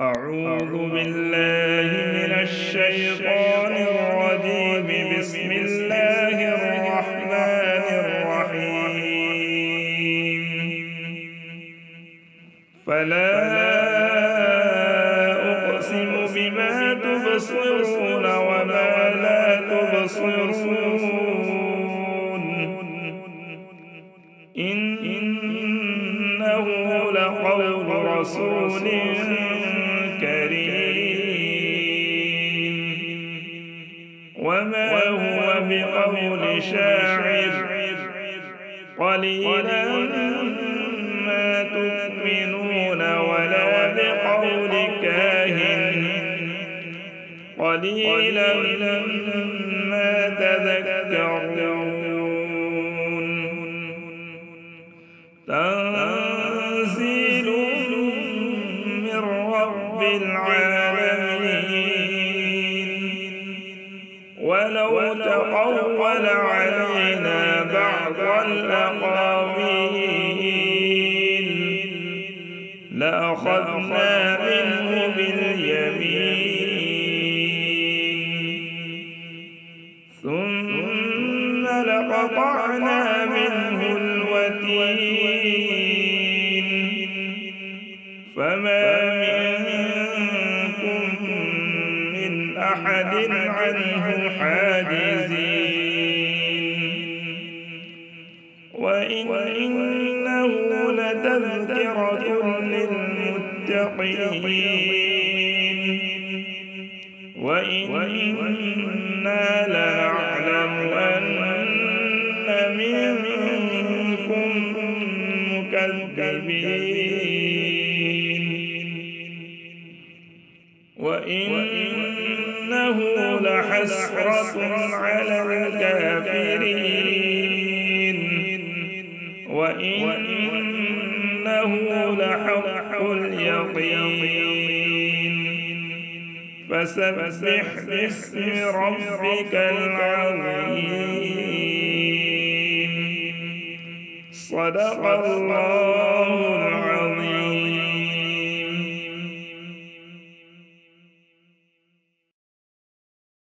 أعوذ بالله من الشيطان الرجيم. بسم الله الرحمن الرحيم. فلا أقسم بما تبصرون وما لا تبصرون إنه لقول رسول كريم وما هو بقول شاعر قليلا ما تؤمنون ولا بقول كاهن قليلا ما تذكرون تنزيل من رب العالمين ولو تقول علينا بعض الأقاويل لأخذنا منه باليمين ثم لقطعنا منه الوتين فما منكم من أحد عنه حاجزين وإنه لتذكرة للمتقين وإنا لنعلم أن منكم مكذبين وإنه لحسرة على الكافرين وإنه لحق اليقين فسبح باسم ربك العظيم. صدق الله العظيم.